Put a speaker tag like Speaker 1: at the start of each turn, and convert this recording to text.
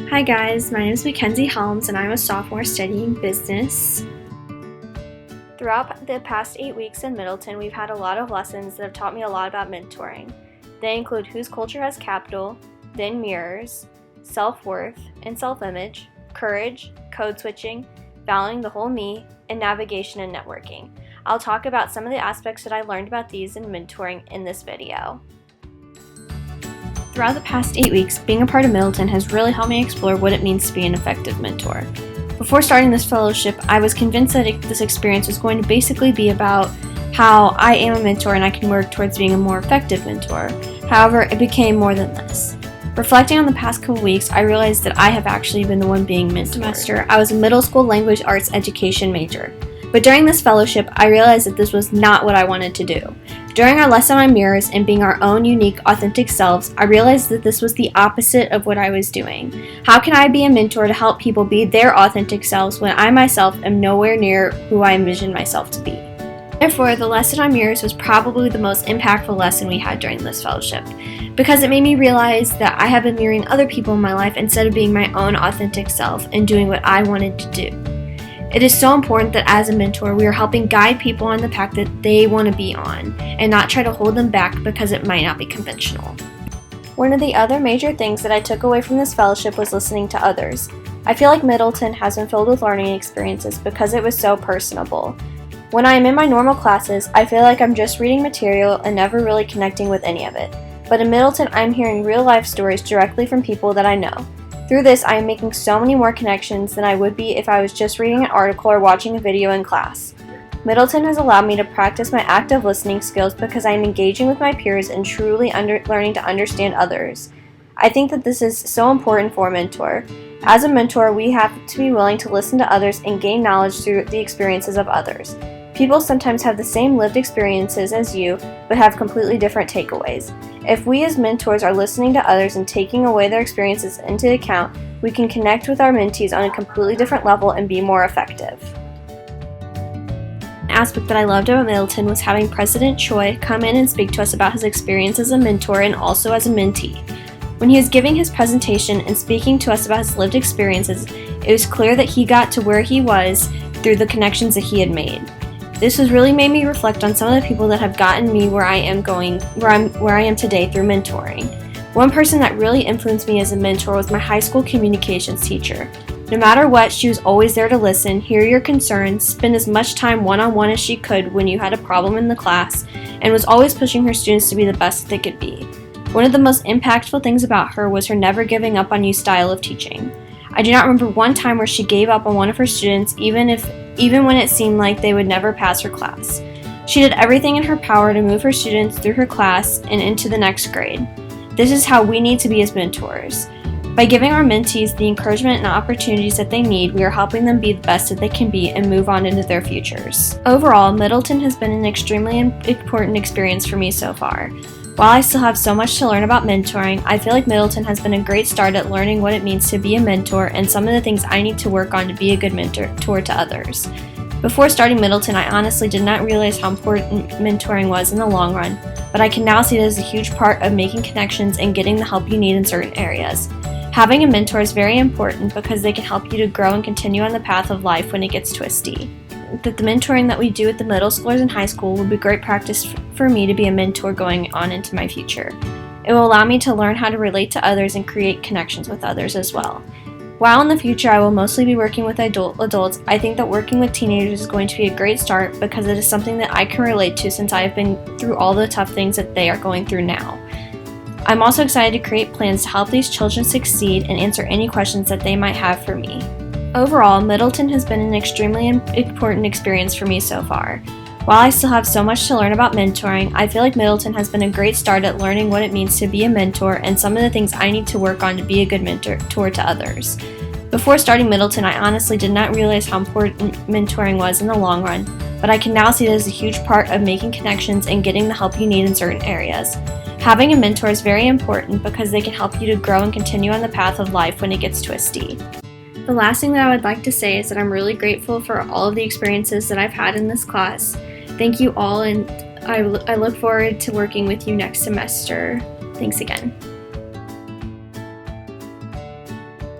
Speaker 1: Hi guys, my name is Mackenzie and I'm a sophomore studying business. Throughout the past 8 weeks in Middleton, we've had a lot of lessons that have taught me a lot about mentoring. They include whose culture has capital, then mirrors, self-worth and self-image, courage, code switching, valuing the whole me, and navigation and networking. I'll talk about some of the aspects that I learned about these in mentoring in this video. Throughout the past 8 weeks, being a part of Middleton has really helped me explore what it means to be an effective mentor. Before starting this fellowship, I was convinced that this experience was going to basically be about how I am a mentor and I can work towards being a more effective mentor. However, it became more than this. Reflecting on the past couple weeks, I realized that I have actually been the one being mentored. Semester, I was a middle school language arts education major. But during this fellowship, I realized that this was not what I wanted to do. During our lesson on mirrors and being our own unique, authentic selves, I realized that this was the opposite of what I was doing. How can I be a mentor to help people be their authentic selves when I myself am nowhere near who I envisioned myself to be? Therefore, the lesson on mirrors was probably the most impactful lesson we had during this fellowship, because it made me realize that I have been mirroring other people in my life instead of being my own authentic self and doing what I wanted to do. It is so important that as a mentor, we are helping guide people on the path that they want to be on and not try to hold them back because it might not be conventional. One of the other major things that I took away from this fellowship was listening to others. I feel like Middleton has been filled with learning experiences because it was so personable. When I am in my normal classes, I feel like I'm just reading material and never really connecting with any of it. But in Middleton, I'm hearing real life stories directly from people that I know. Through this, I am making so many more connections than I would be if I was just reading an article or watching a video in class. Middleton has allowed me to practice my active listening skills because I am engaging with my peers and truly learning to understand others. I think that this is so important for a mentor. As a mentor, we have to be willing to listen to others and gain knowledge through the experiences of others. People sometimes have the same lived experiences as you, but have completely different takeaways. If we as mentors are listening to others and taking away their experiences into account, we can connect with our mentees on a completely different level and be more effective. An aspect that I loved about Middleton was having President Choi come in and speak to us about his experience as a mentor and also as a mentee. When he was giving his presentation and speaking to us about his lived experiences, it was clear that he got to where he was through the connections that he had made. This has really made me reflect on some of the people that have gotten me where I am today through mentoring. One person that really influenced me as a mentor was my high school communications teacher. No matter what, she was always there to listen, hear your concerns, spend as much time one-on-one as she could when you had a problem in the class, and was always pushing her students to be the best that they could be. One of the most impactful things about her was her never giving up on you style of teaching. I do not remember one time where she gave up on one of her students, even when it seemed like they would never pass her class. She did everything in her power to move her students through her class and into the next grade. This is how we need to be as mentors. By giving our mentees the encouragement and opportunities that they need, we are helping them be the best that they can be and move on into their futures. Overall, Middleton has been an extremely important experience for me so far. While I still have so much to learn about mentoring, I feel like Middleton has been a great start at learning what it means to be a mentor and some of the things I need to work on to be a good mentor to others. Before starting Middleton, I honestly did not realize how important mentoring was in the long run, but I can now see it as a huge part of making connections and getting the help you need in certain areas. Having a mentor is very important because they can help you to grow and continue on the path of life when it gets twisty. That the mentoring that we do with the middle schoolers and high school will be great practice for me to be a mentor going on into my future. It will allow me to learn how to relate to others and create connections with others as well. While in the future I will mostly be working with adults, I think that working with teenagers is going to be a great start because it is something that I can relate to since I have been through all the tough things that they are going through now. I'm also excited to create plans to help these children succeed and answer any questions that they might have for me. Overall, Middleton has been an extremely important experience for me so far. While I still have so much to learn about mentoring, I feel like Middleton has been a great start at learning what it means to be a mentor and some of the things I need to work on to be a good mentor to others. Before starting Middleton, I honestly did not realize how important mentoring was in the long run, but I can now see it as a huge part of making connections and getting the help you need in certain areas. Having a mentor is very important because they can help you to grow and continue on the path of life when it gets twisty. The last thing that I would like to say is that I'm really grateful for all of the experiences that I've had in this class. Thank you all, and I look forward to working with you next semester. Thanks again.